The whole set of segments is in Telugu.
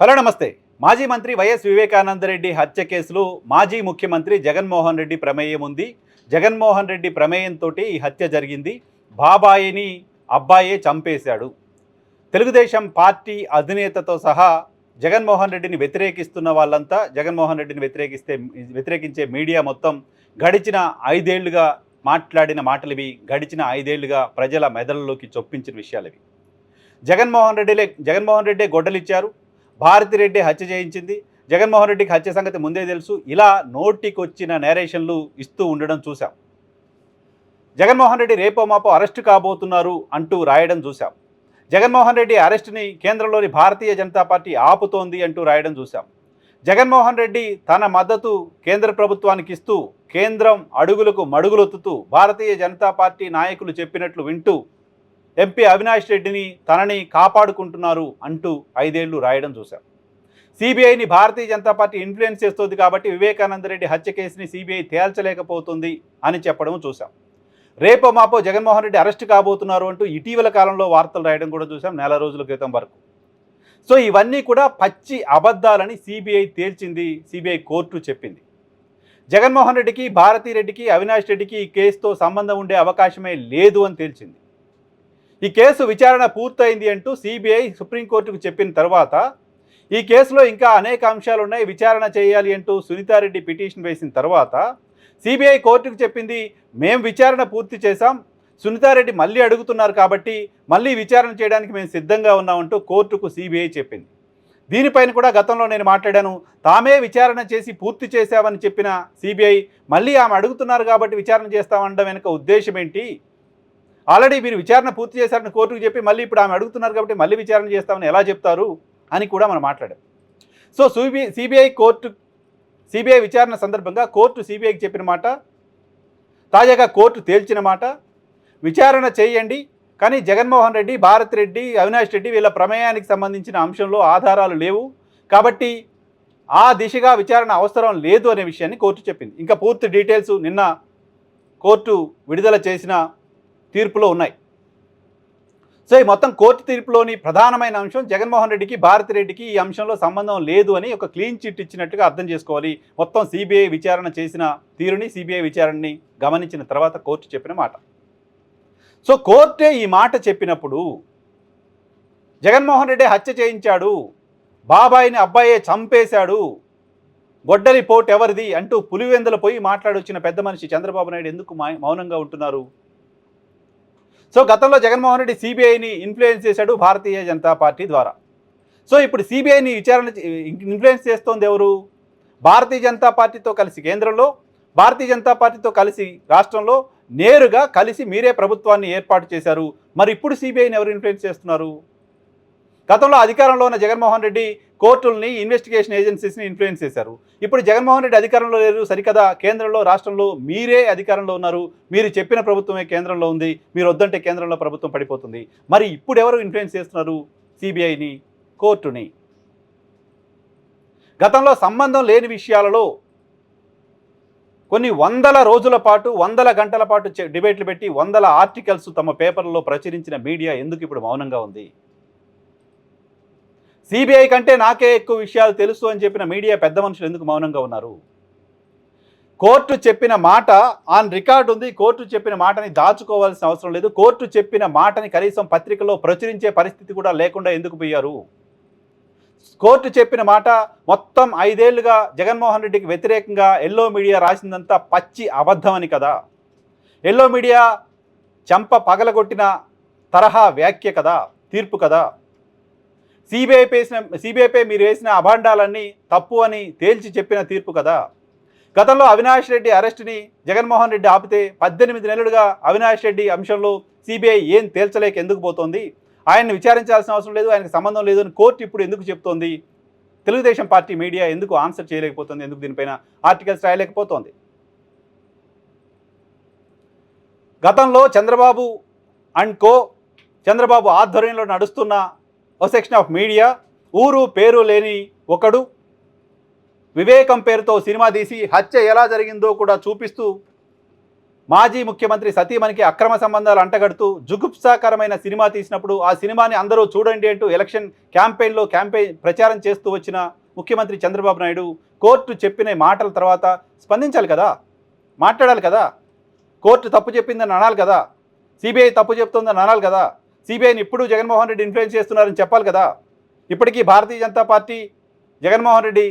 హలో నమస్తే. మాజీ మంత్రి వైఎస్ వివేకానందరెడ్డి హత్య కేసులో మాజీ ముఖ్యమంత్రి జగన్మోహన్ రెడ్డి ప్రమేయం ఉంది. జగన్మోహన్ రెడ్డి ప్రమేయంతో ఈ హత్య జరిగింది. బాబాయిని అబ్బాయే చంపేశాడు. తెలుగుదేశం పార్టీ అధినేతతో సహా జగన్మోహన్ రెడ్డిని వ్యతిరేకిస్తున్న వాళ్ళంతా, జగన్మోహన్ రెడ్డిని వ్యతిరేకించే మీడియా మొత్తం గడిచిన 5 ఏళ్లుగా మాట్లాడిన మాటలివి, గడిచిన 5 ఏళ్లుగా ప్రజల మెదళ్ళలోకి చొప్పించిన విషయాలివి. జగన్మోహన్ రెడ్డి గొడ్డలిచ్చారు, భారతిరెడ్డి హత్య చేయించింది, జగన్మోహన్ రెడ్డికి హత్య సంగతి ముందే తెలుసు, ఇలా నోటికొచ్చిన నేరేషన్లు ఇస్తూ ఉండడం చూసాం. జగన్మోహన్ రెడ్డి రేపో మాపో అరెస్టు కాబోతున్నారు అంటూ రాయడం చూసాం. జగన్మోహన్ రెడ్డి అరెస్టుని కేంద్రంలోని భారతీయ జనతా పార్టీ ఆపుతోంది అంటూ రాయడం చూసాం. జగన్మోహన్ రెడ్డి తన మద్దతు కేంద్ర ప్రభుత్వానికి ఇస్తూ, కేంద్రం అడుగులకు మడుగులొత్తుతూ, భారతీయ జనతా పార్టీ నాయకులు చెప్పినట్లు వింటూ ఎంపీ అవినాష్ రెడ్డిని తనని కాపాడుకుంటున్నారు అంటూ 5 ఏళ్లు రాయడం చూశాం. సిబిఐని భారతీయ జనతా పార్టీ ఇన్ఫ్లుయెన్స్ చేస్తుంది కాబట్టి వివేకానందరెడ్డి హత్య కేసుని సిబిఐ తేల్చలేకపోతుంది అని చెప్పడం చూసాం. రేపో మాపో జగన్మోహన్ రెడ్డి అరెస్ట్ కాబోతున్నారు అంటూ ఇటీవల కాలంలో వార్తలు రాయడం కూడా చూసాం, నెల రోజుల క్రితం వరకు. సో ఇవన్నీ కూడా పచ్చి అబద్ధాలని సిబిఐ తేల్చింది, సిబిఐ కోర్టు చెప్పింది. జగన్మోహన్ రెడ్డికి, భారతిరెడ్డికి, అవినాష్ రెడ్డికి ఈ కేసుతో సంబంధం ఉండే అవకాశమే లేదు అని తేల్చింది. ఈ కేసు విచారణ పూర్తయింది అంటూ సిబిఐ సుప్రీంకోర్టుకు చెప్పిన తర్వాత, ఈ కేసులో ఇంకా అనేక అంశాలు ఉన్నాయి, విచారణ చేయాలి అంటూ సునీతారెడ్డి పిటిషన్ వేసిన తర్వాత సిబిఐ కోర్టుకు చెప్పింది, మేము విచారణ పూర్తి చేశాం, సునీతారెడ్డి మళ్ళీ అడుగుతున్నారు కాబట్టి మళ్ళీ విచారణ చేయడానికి మేము సిద్ధంగా ఉన్నామంటూ కోర్టుకు సిబిఐ చెప్పింది. దీనిపైన కూడా గతంలో నేను మాట్లాడాను. తామే విచారణ చేసి పూర్తి చేశామని చెప్పిన సిబిఐ మళ్ళీ ఆమె అడుగుతున్నారు కాబట్టి విచారణ చేస్తామనడం వెనుక ఉద్దేశం ఏంటి? ఆల్రెడీ మీరు విచారణ పూర్తి చేశారని కోర్టుకు చెప్పి మళ్ళీ ఇప్పుడు ఆమె అడుగుతున్నారు కాబట్టి మళ్ళీ విచారణ చేస్తామని ఎలా చెప్తారు అని కూడా మనం మాట్లాడాం. సో సిబిఐ విచారణ సందర్భంగా కోర్టు సిబిఐకి చెప్పిన మాట, తాజాగా కోర్టు తేల్చిన మాట, విచారణ చేయండి కానీ జగన్మోహన్ రెడ్డి, భారతిరెడ్డి, అవినాష్ రెడ్డి వీళ్ళ ప్రమేయానికి సంబంధించిన అంశంలో ఆధారాలు లేవు కాబట్టి ఆ దిశగా విచారణ అవసరం లేదు అనే విషయాన్ని కోర్టు చెప్పింది. ఇంకా పూర్తి డీటెయిల్స్ నిన్న కోర్టు విడుదల చేసిన తీర్పులో ఉన్నాయి. సో ఈ మొత్తం కోర్టు తీర్పులోని ప్రధానమైన అంశం, జగన్మోహన్ రెడ్డికి, భారతిరెడ్డికి ఈ అంశంలో సంబంధం లేదు అని ఒక క్లీన్ చిట్ ఇచ్చినట్టుగా అర్థం చేసుకోవాలి. మొత్తం సిబిఐ విచారణ చేసిన తీరుని, సిబిఐ విచారణని గమనించిన తర్వాత కోర్టు చెప్పిన మాట. సో కోర్టే ఈ మాట చెప్పినప్పుడు, జగన్మోహన్ రెడ్డి హత్య చేయించాడు, బాబాయిని అబ్బాయే చంపేశాడు, గొడ్డలి పోటు ఎవరిది అంటూ పులివెందుల పోయి మాట్లాడొచ్చిన పెద్ద మనిషి చంద్రబాబు నాయుడు ఎందుకు మౌనంగా ఉంటున్నారు? సో గతంలో జగన్మోహన్ రెడ్డి సిబిఐని ఇన్ఫ్లుయెన్స్ చేశాడు భారతీయ జనతా పార్టీ ద్వారా. సో ఇప్పుడు సిబిఐని విచారణ ఇన్ఫ్లుయెన్స్ చేస్తోంది ఎవరు? భారతీయ జనతా పార్టీతో కలిసి కేంద్రంలో, భారతీయ జనతా పార్టీతో కలిసి రాష్ట్రంలో నేరుగా కలిసి మీరే ప్రభుత్వాన్ని ఏర్పాటు చేశారు. మరి ఇప్పుడు సిబిఐని ఎవరు ఇన్ఫ్లుయెన్స్ చేస్తున్నారు? గతంలో అధికారంలో ఉన్న జగన్మోహన్ రెడ్డి కోర్టుల్ని, ఇన్వెస్టిగేషన్ ఏజెన్సీస్ని ఇన్ఫ్లుయెన్స్ చేశారు. ఇప్పుడు జగన్మోహన్ రెడ్డి అధికారంలో లేరు సరికదా, కేంద్రంలో, రాష్ట్రంలో మీరే అధికారంలో ఉన్నారు, మీరు చెప్పిన ప్రభుత్వమే కేంద్రంలో ఉంది, మీరు వద్దంటే కేంద్రంలో ప్రభుత్వం పడిపోతుంది. మరి ఇప్పుడు ఎవరు ఇన్ఫ్లుయెన్స్ చేస్తున్నారు సిబిఐని, కోర్టుని? గతంలో సంబంధం లేని విషయాలలో కొన్ని వందల రోజుల పాటు, వందల గంటల పాటు డిబేట్లు పెట్టి వందల ఆర్టికల్స్ తమ పేపర్లలో ప్రచురించిన మీడియా ఎందుకు ఇప్పుడు మౌనంగా ఉంది? సిబిఐ కంటే నాకే ఎక్కువ విషయాలు తెలుసు అని చెప్పిన మీడియా పెద్ద మనుషులు ఎందుకు మౌనంగా ఉన్నారు? కోర్టు చెప్పిన మాట ఆన్ రికార్డు ఉంది. కోర్టు చెప్పిన మాటని దాచుకోవాల్సిన అవసరం లేదు. కోర్టు చెప్పిన మాటని కనీసం పత్రికలో ప్రచురించే పరిస్థితి కూడా లేకుండా ఎందుకు పోయారు? కోర్టు చెప్పిన మాట మొత్తం 5 ఏళ్లుగా జగన్మోహన్ రెడ్డికి వ్యతిరేకంగా ఎల్లో మీడియా రాసిందంతా పచ్చి అబద్ధమని కదా, ఎల్లో మీడియా చెంప పగలగొట్టిన తరహా వ్యాఖ్య కదా, తీర్పు కదా. సిబిఐపై మీరు వేసిన అభాండాలన్నీ తప్పు అని తేల్చి చెప్పిన తీర్పు కదా. గతంలో అవినాష్ రెడ్డి అరెస్టుని జగన్మోహన్ రెడ్డి ఆపితే 18 నెలలుగా అవినాష్ రెడ్డి అంశంలో సిబిఐ ఏం తేల్చలేక ఎందుకు పోతోంది? ఆయన్ని విచారించాల్సిన అవసరం లేదు, ఆయనకు సంబంధం లేదు అని కోర్టు ఇప్పుడు ఎందుకు చెప్తోంది? తెలుగుదేశం పార్టీ మీడియా ఎందుకు ఆన్సర్ చేయలేకపోతుంది? ఎందుకు దీనిపైన ఆర్టికల్స్ రాయలేకపోతోంది? గతంలో చంద్రబాబు అండ్ కో, చంద్రబాబు ఆధ్వర్యంలో నడుస్తున్న ఓ సెక్షన్ ఆఫ్ మీడియా, ఊరు పేరు లేని ఒకడు వివేకం పేరుతో సినిమా తీసి హత్య ఎలా జరిగిందో కూడా చూపిస్తూ మాజీ ముఖ్యమంత్రి సతీమణికి అక్రమ సంబంధాలు అంటగడుతూ జుగుప్సాకరమైన సినిమా తీసినప్పుడు ఆ సినిమాని అందరూ చూడండి అంటూ ఎలక్షన్ క్యాంపెయిన్లో ప్రచారం చేస్తూ వచ్చిన ముఖ్యమంత్రి చంద్రబాబు నాయుడు కోర్టు చెప్పిన మాటల తర్వాత స్పందించాలి కదా, మాట్లాడాలి కదా. కోర్టు తప్పు చెప్పిందని అనాలి కదా, సిబిఐ తప్పు చెప్తుందని అనాలి కదా, సిబిఐని ఇప్పుడు జగన్మోహన్ రెడ్డి ఇన్ఫ్లుయెన్స్ చేస్తున్నారని చెప్పాలి కదా, ఇప్పటికీ భారతీయ జనతా పార్టీ జగన్మోహన్ రెడ్డి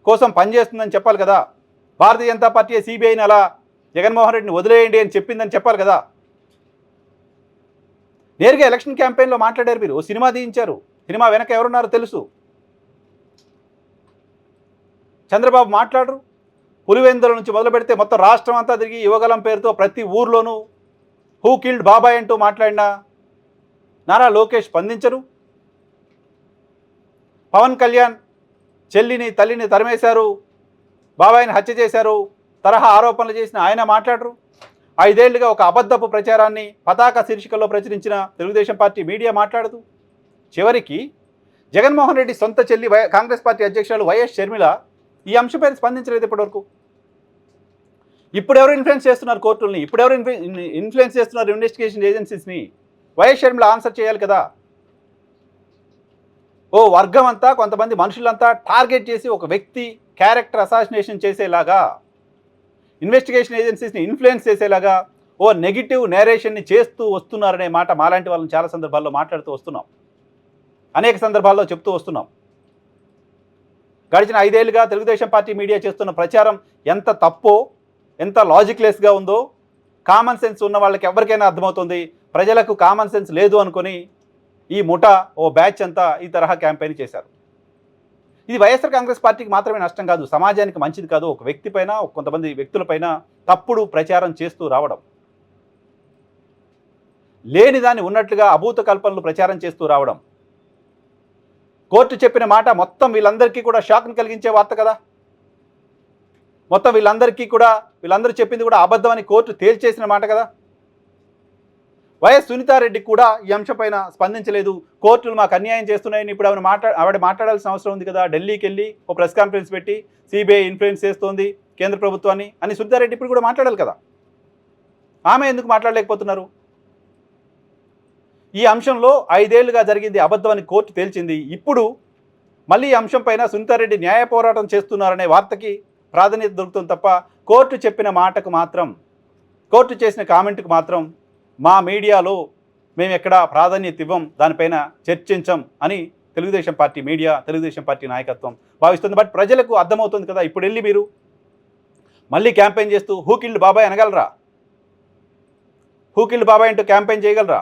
కోసం పనిచేస్తుందని చెప్పాలి కదా, భారతీయ జనతా పార్టీ సిబిఐని అలా జగన్మోహన్ రెడ్డిని వదిలేయండి అని చెప్పిందని చెప్పాలి కదా. నేరుగా ఎలక్షన్ క్యాంపెయిన్లో మాట్లాడారు. మీరు సినిమా తీయించారు, సినిమా వెనక ఎవరున్నారో తెలుసు. చంద్రబాబు మాట్లాడరు. పులివెందుల నుంచి మొదలు పెడితే మొత్తం రాష్ట్రం అంతా తిరిగి యువగలం పేరుతో ప్రతి ఊర్లోనూ హూ కిల్డ్ బాబాయ్ అంటూ మాట్లాడినా నారా లోకేష్ స్పందించరు. పవన్ కళ్యాణ్ చెల్లిని తల్లిని తరిమేశారు, బాబాయిని హత్య చేశారు తరహా ఆరోపణలు చేసిన ఆయన మాట్లాడరు. 5 ఏళ్లుగా ఒక అబద్ధపు ప్రచారాన్ని పతాక శీర్షికల్లో ప్రచురించిన తెలుగుదేశం పార్టీ మీడియా మాట్లాడదు. చివరికి జగన్మోహన్ రెడ్డి సొంత చెల్లి కాంగ్రెస్ పార్టీ అధ్యక్షురాలు వైఎస్ షర్మిల ఈ అంశంపై స్పందించలేదు ఇప్పటివరకు. ఇప్పుడెవరు ఇన్ఫ్లుయెన్స్ చేస్తున్నారు కోర్టుల్ని, ఇప్పుడెవరు ఇన్ఫ్లుయెన్స్ చేస్తున్నారు ఇన్వెస్టిగేషన్ ఏజెన్సీస్ని? వైఎస్ షర్మిల ఆన్సర్ చేయాలి కదా. ఓ వర్గం అంతా, కొంతమంది మనుషులంతా టార్గెట్ చేసి ఒక వ్యక్తి క్యారెక్టర్ అసాసినేషన్ చేసేలాగా, ఇన్వెస్టిగేషన్ ఏజెన్సీస్ని ఇన్ఫ్లుయెన్స్ చేసేలాగా ఓ నెగిటివ్ నేరేషన్ని చేస్తూ వస్తున్నారనే మాట మాలాంటి వాళ్ళని చాలా సందర్భాల్లో మాట్లాడుతూ వస్తున్నాం, అనేక సందర్భాల్లో చెప్తూ వస్తున్నాం. గడిచిన 5 ఏళ్లుగా తెలుగుదేశం పార్టీ మీడియా చేస్తున్న ప్రచారం ఎంత తప్పో, ఎంత లాజిక్లెస్గా ఉందో కామన్ సెన్స్ ఉన్న వాళ్ళకి ఎవరికైనా అర్థమవుతుంది. ప్రజలకు కామన్ సెన్స్ లేదు అనుకొని ఈ ముఠా ఓ బ్యాచ్ అంతా ఈ తరహా క్యాంపెయిన్ చేశారు. ఇది వైఎస్ఆర్ కాంగ్రెస్ పార్టీకి మాత్రమే నష్టం కాదు, సమాజానికి మంచిది కాదు. ఒక వ్యక్తిపైన, కొంతమంది వ్యక్తులపైన తప్పుడు ప్రచారం చేస్తూ రావడం, లేని దాన్ని ఉన్నట్లుగా అభూత కల్పనలు ప్రచారం చేస్తూ రావడం, కోర్టు చెప్పిన మాట మొత్తం వీళ్ళందరికీ కూడా షాక్ని కలిగించే వార్త కదా. మొత్తం వీళ్ళందరూ చెప్పింది కూడా అబద్ధమని కోర్టు తేల్చేసిన మాట కదా. వైఎస్ సునీతారెడ్డి కూడా ఈ అంశంపైన స్పందించలేదు. కోర్టులు మాకు అన్యాయం చేస్తున్నాయని ఇప్పుడు ఆవిడ మాట్లాడాల్సిన అవసరం ఉంది కదా. ఢిల్లీకి వెళ్ళి ఓ ప్రెస్ కాన్ఫరెన్స్ పెట్టి సిబిఐ ఇన్ఫ్లుయెన్స్ చేస్తోంది కేంద్ర ప్రభుత్వాన్ని అని సునీతారెడ్డి ఇప్పుడు కూడా మాట్లాడాలి కదా. ఆమె ఎందుకు మాట్లాడలేకపోతున్నారు? ఈ అంశంలో 5 ఏళ్లుగా జరిగింది అబద్ధమని కోర్టు తేల్చింది. ఇప్పుడు మళ్ళీ ఈ అంశంపైన సునీతారెడ్డి న్యాయ పోరాటం చేస్తున్నారనే వార్తకి ప్రాధాన్యత దొరుకుతుంది తప్ప కోర్టు చెప్పిన మాటకు మాత్రం, కోర్టు చేసిన కామెంట్కు మాత్రం మా మీడియాలో మేము ఎక్కడా ప్రాధాన్యత ఇవ్వం, దానిపైన చర్చించం అని Telugu Desam party media, Telugu Desam party నాయకత్వం భావిస్తుంది. బట్ ప్రజలకు అర్థమవుతుంది కదా. ఇప్పుడు వెళ్ళి మీరు మళ్ళీ క్యాంపెయిన్ చేస్తూ హూ కిల్డ్ బాబాయ్ అనగలరా? హూ కిల్డ్ బాబాయ్ అంటూ క్యాంపెయిన్ చేయగలరా?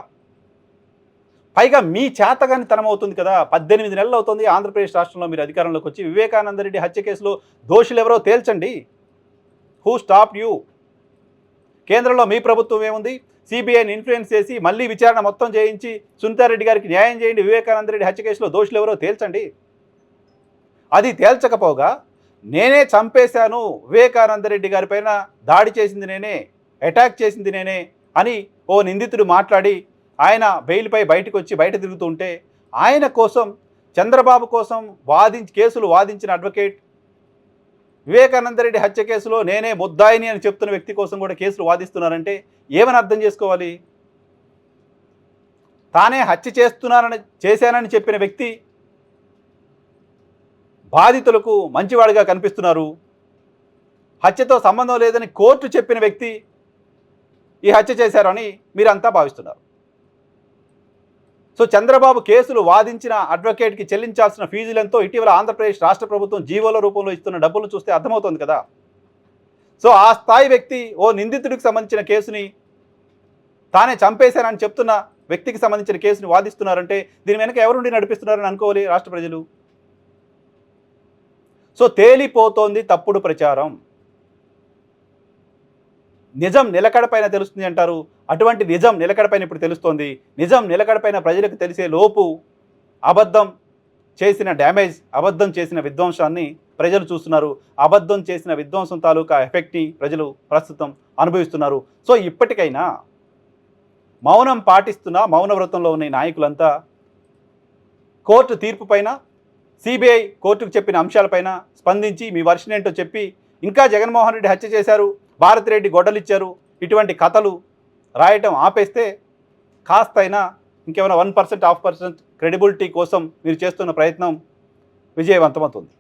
పైగా మీ చేతగాని తనం అవుతుంది కదా. 18 నెలలు అవుతుంది ఆంధ్రప్రదేశ్ రాష్ట్రంలో మీరు అధికారంలోకి వచ్చి. వివేకానంద రెడ్డి హత్య కేసులో దోషులు ఎవరో తేల్చండి. Who stop you? కేంద్రంలో మీ ప్రభుత్వం ఏముంది? సిబిఐని ఇన్ఫ్లుయెన్స్ చేసి మళ్ళీ విచారణ మొత్తం చేయించి సునీతారెడ్డి గారికి న్యాయం చేయండి, వివేకానంద రెడ్డి హత్య కేసులో దోషులు ఎవరో తేల్చండి. అది తేల్చకపోగా నేనే చంపేశాను, వివేకానంద రెడ్డి గారి పైన దాడి చేసింది నేనే, అటాక్ చేసింది నేనే అని ఓ నిందితుడు మాట్లాడి ఆయన బెయిల్పై బయటకు వచ్చి బయట తిరుగుతుంటే ఆయన కోసం, చంద్రబాబు కోసం కేసులు వాదించిన అడ్వకేట్, వివేకానందరెడ్డి హత్య కేసులో నేనే ముద్దాయిని అని చెప్తున్న వ్యక్తి కోసం కూడా కేసులు వాదిస్తున్నారంటే ఏమని అర్థం చేసుకోవాలి? తానే హత్య చేశానని చెప్పిన వ్యక్తి బాధితులకు మంచివాడిగా కనిపిస్తున్నారు. హత్యతో సంబంధం లేదని కోర్టు చెప్పిన వ్యక్తి ఈ హత్య చేశారని మీరంతా భావిస్తున్నారు. సో చంద్రబాబు కేసులు వాదించిన అడ్వకేట్కి చెల్లించాల్సిన ఫీజులెంతో ఇటీవల ఆంధ్రప్రదేశ్ రాష్ట్ర ప్రభుత్వం జీవోల రూపంలో ఇస్తున్న డబ్బులు చూస్తే అర్థమవుతుంది కదా. సో ఆ స్థాయి వ్యక్తి ఓ నిందితుడికి సంబంధించిన కేసుని, తానే చంపేశానని చెప్తున్న వ్యక్తికి సంబంధించిన కేసుని వాదిస్తున్నారంటే దీని వెనక ఎవరుండి నడిపిస్తున్నారని అనుకోవాలి రాష్ట్ర ప్రజలు. సో తేలిపోతోంది తప్పుడు ప్రచారం. నిజం నిలకడపైన తెలుస్తుంది అంటారు. అటువంటి నిజం నిలకడపైన ఇప్పుడు తెలుస్తోంది. నిజం నిలకడపైన ప్రజలకు తెలిసే లోపు అబద్ధం చేసిన డ్యామేజ్, అబద్ధం చేసిన విధ్వంసాన్ని ప్రజలు చూస్తున్నారు. అబద్ధం చేసిన విధ్వంసం తాలూకా ఎఫెక్ట్ని ప్రజలు ప్రస్తుతం అనుభవిస్తున్నారు. సో ఇప్పటికైనా మౌనం పాటిస్తున్న, మౌన వ్రతంలో ఉన్న నాయకులంతా కోర్టు తీర్పు పైన, సిబిఐ కోర్టుకు చెప్పిన అంశాలపైన స్పందించి మీ వర్షన్ ఏంటో చెప్పి, ఇంకా జగన్మోహన్ రెడ్డి హత్య చేశారు, భారతిరెడ్డి గొడ్డలిచ్చారు, ఇటువంటి కథలు రాయటం ఆపేస్తే కాస్తైనా ఇంకేమైనా 1% 1/2% క్రెడిబిలిటీ కోసం మీరు చేస్తున్న ప్రయత్నం విజయవంతమవుతుంది.